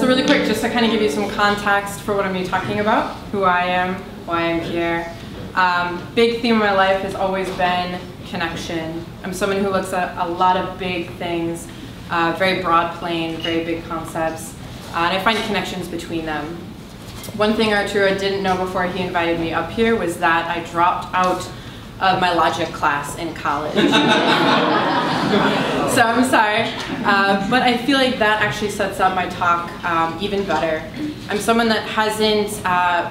So really quick, just to kind of give you some context for what I'm going to be talking about, who I am, why I'm here. Big theme of my life has always been connection. I'm someone who looks at a lot of big things, very broad plane, very big concepts, and I find connections between them. One thing Arturo didn't know before he invited me up here was that I dropped out of my logic class in college. So I'm sorry, but I feel like that actually sets up my talk even better. I'm someone that hasn't,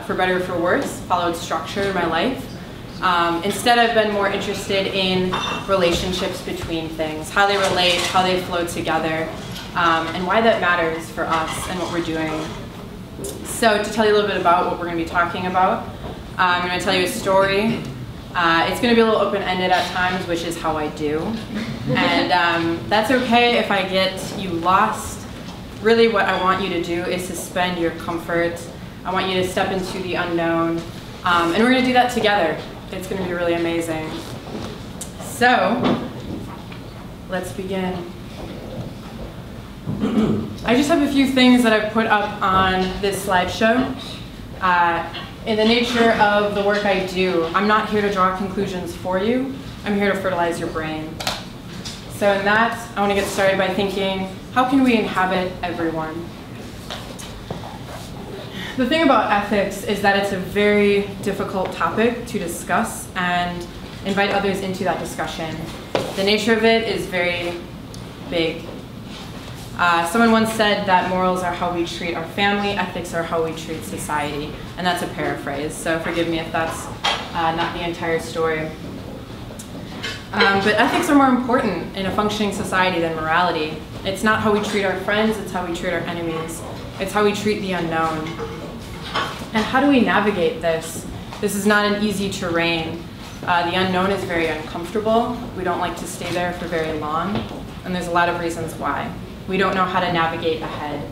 for better or for worse, followed structure in my life. Instead, I've been more interested in relationships between things, how they relate, how they flow together, and why that matters for us and what we're doing. So to tell you a little bit about what we're going to be talking about, I'm going to tell you a story. It's going to be a little open-ended at times, which is how I do. And that's okay if I get you lost. Really what I want you to do is suspend your comfort. I want you to step into the unknown. And we're going to do that together. It's going to be really amazing. So, let's begin. I just have a few things that I've put up on this slideshow. In the nature of the work I do, I'm not here to draw conclusions for you. I'm here to fertilize your brain. So in that, I want to get started by thinking, how can we inhabit everyone? The thing about ethics is that it's a very difficult topic to discuss and invite others into that discussion. The nature of it is very big. Someone once said that morals are how we treat our family, ethics are how we treat society. And that's a paraphrase, so forgive me if that's not the entire story. But ethics are more important in a functioning society than morality. It's not how we treat our friends, it's how we treat our enemies. It's how we treat the unknown. And how do we navigate this? This is not an easy terrain. The unknown is very uncomfortable. We don't like to stay there for very long. And there's a lot of reasons why. We don't know how to navigate ahead.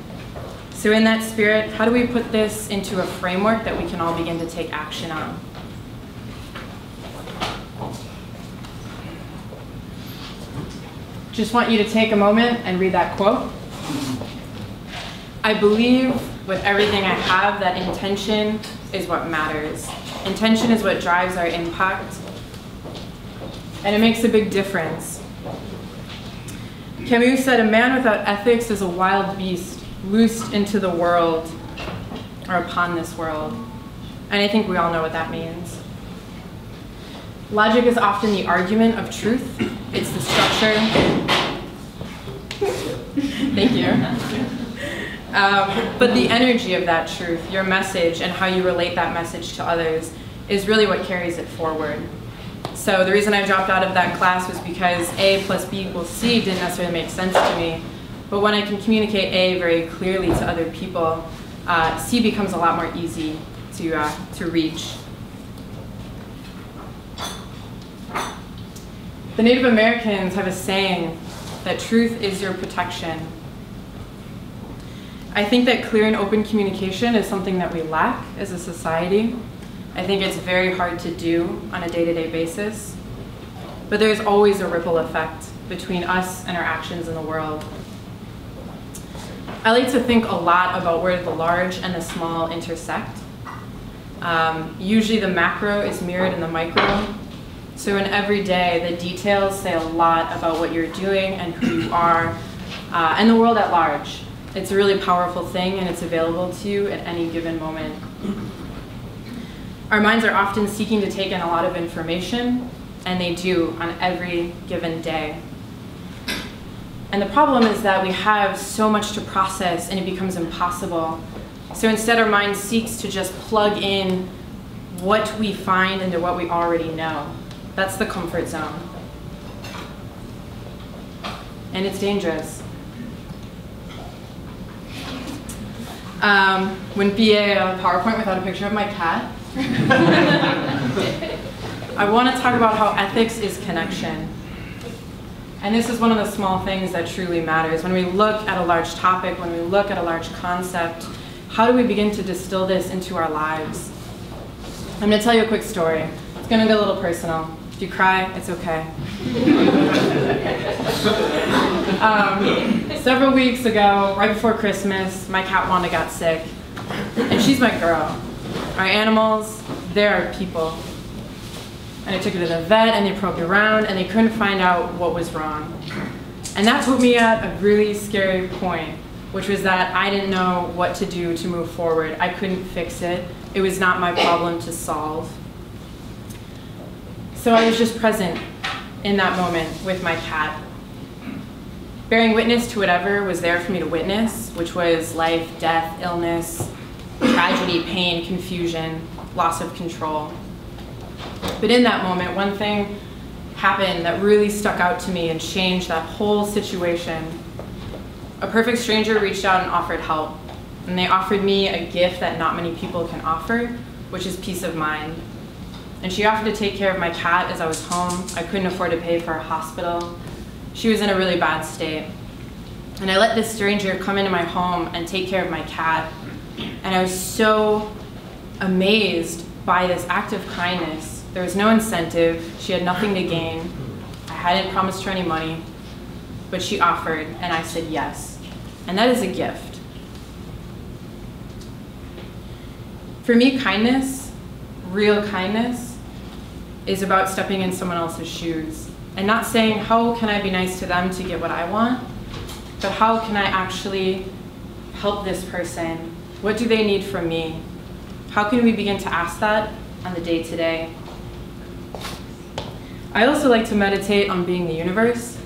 So in that spirit, how do we put this into a framework that we can all begin to take action on? Just want you to take a moment and read that quote. I believe with everything I have that intention is what matters. Intention is what drives our impact, and it makes a big difference. Camus said, a man without ethics is a wild beast loosed into the world, or upon this world. And I think we all know what that means. Logic is often the argument of truth. It's the structure. Thank you. But the energy of that truth, your message, and how you relate that message to others is really what carries it forward. So the reason I dropped out of that class was because A plus B equals C didn't necessarily make sense to me. But when I can communicate A very clearly to other people, C becomes a lot more easy to reach. The Native Americans have a saying that truth is your protection. I think that clear and open communication is something that we lack as a society. I think it's very hard to do on a day-to-day basis. But there's always a ripple effect between us and our actions in the world. I like to think a lot about where the large and the small intersect. Usually the macro is mirrored in the micro. So in every day, the details say a lot about what you're doing and who you are, and the world at large. It's a really powerful thing, and it's available to you at any given moment. Our minds are often seeking to take in a lot of information, and they do on every given day. And the problem is that we have so much to process, and it becomes impossible. So instead, our mind seeks to just plug in what we find into what we already know. That's the comfort zone. And it's dangerous. Wouldn't be a PowerPoint without a picture of my cat. I want to talk about how ethics is connection. And this is one of the small things that truly matters. When we look at a large topic, when we look at a large concept, how do we begin to distill this into our lives? I'm going to tell you a quick story. It's going to get a little personal. If you cry, it's okay. several weeks ago, right before Christmas, my cat Wanda got sick. And she's my girl. Our animals, they're our people. And I took her to the vet and they probed around and they couldn't find out what was wrong. And that put me at a really scary point, which was that I didn't know what to do to move forward. I couldn't fix it. It was not my problem to solve. So I was just present in that moment with my cat, bearing witness to whatever was there for me to witness, which was life, death, illness, tragedy, pain, confusion, loss of control. But in that moment, one thing happened that really stuck out to me and changed that whole situation. A perfect stranger reached out and offered help. And they offered me a gift that not many people can offer, which is peace of mind. And she offered to take care of my cat as I was home. I couldn't afford to pay for a hospital. She was in a really bad state. And I let this stranger come into my home and take care of my cat. And I was so amazed by this act of kindness. There was no incentive. She had nothing to gain. I hadn't promised her any money, but she offered, and I said yes. And that is a gift. For me, kindness, real kindness, is about stepping in someone else's shoes and not saying, how can I be nice to them to get what I want, but how can I actually help this person? What do they need from me? How can we begin to ask that on the day-to-day? I also like to meditate on being the universe.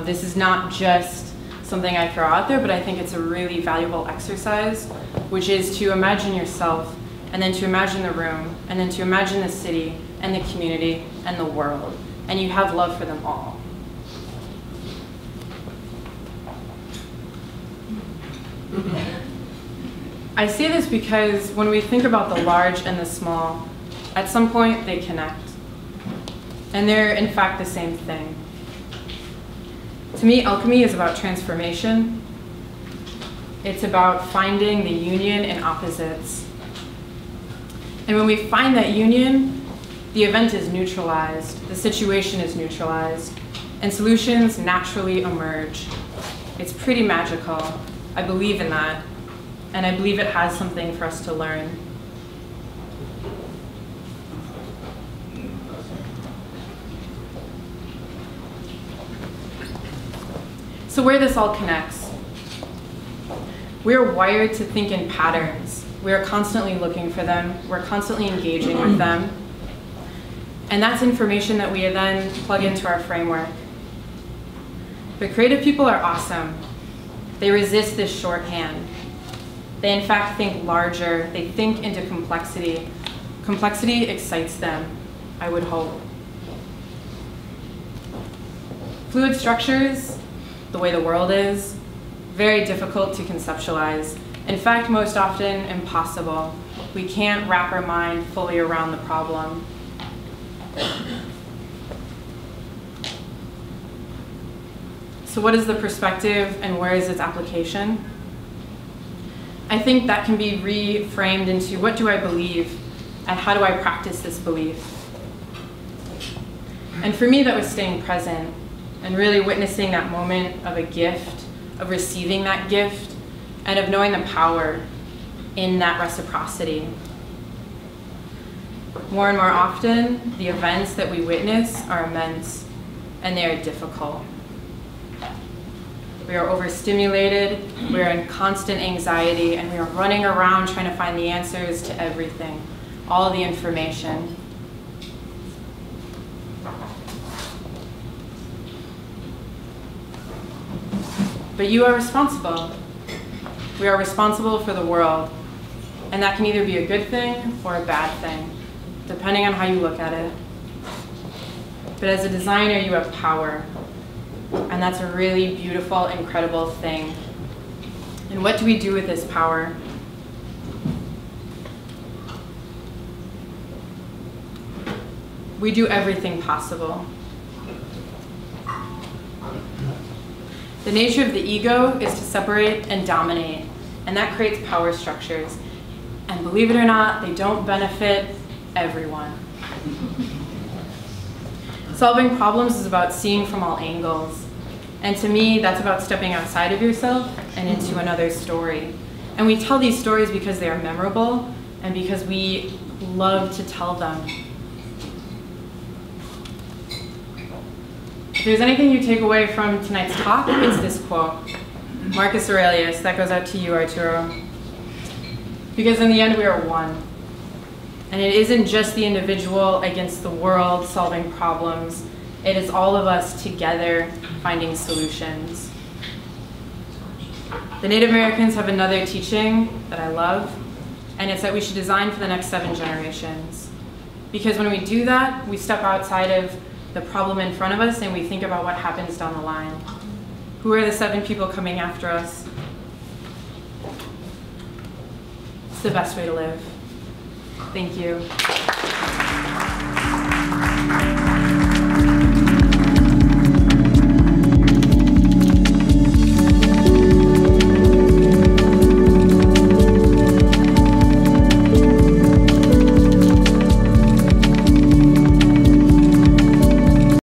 This is not just something I throw out there, but I think it's a really valuable exercise, which is to imagine yourself, and then to imagine the room, and then to imagine the city, and the community, and the world. And you have love for them all. I say this because when we think about the large and the small, at some point they connect. And they're in fact the same thing. To me, alchemy is about transformation. It's about finding the union in opposites. And when we find that union, the event is neutralized, the situation is neutralized, and solutions naturally emerge. It's pretty magical. I believe in that, and I believe it has something for us to learn. So where this all connects, we're wired to think in patterns. We are constantly looking for them. We're constantly engaging with them. And that's information that we then plug into our framework. But creative people are awesome. They resist this shorthand. They in fact think larger. They think into complexity. Complexity excites them, I would hope. Fluid structures, the way the world is, very difficult to conceptualize. In fact, most often impossible. We can't wrap our mind fully around the problem. So what is the perspective and where is its application? I think that can be reframed into what do I believe and how do I practice this belief? And for me, that was staying present and really witnessing that moment of a gift, of receiving that gift, and of knowing the power in that reciprocity. More and more often, the events that we witness are immense, and they are difficult. We are overstimulated, we are in constant anxiety, and we are running around trying to find the answers to everything, all the information. But you are responsible. We are responsible for the world, and that can either be a good thing or a bad thing, depending on how you look at it. But as a designer, you have power, and that's a really beautiful, incredible thing. And what do we do with this power? We do everything possible. The nature of the ego is to separate and dominate, and that creates power structures. And believe it or not, they don't benefit everyone. Solving problems is about seeing from all angles. And to me, that's about stepping outside of yourself and into another story. And we tell these stories because they are memorable and because we love to tell them. If there's anything you take away from tonight's talk, it's this quote. Marcus Aurelius, that goes out to you, Arturo. Because in the end, we are one. And it isn't just the individual against the world solving problems. It is all of us together finding solutions. The Native Americans have another teaching that I love, and it's that we should design for the next 7 generations. Because when we do that, we step outside of the problem in front of us and we think about what happens down the line. Who are the 7 people coming after us? It's the best way to live. Thank you.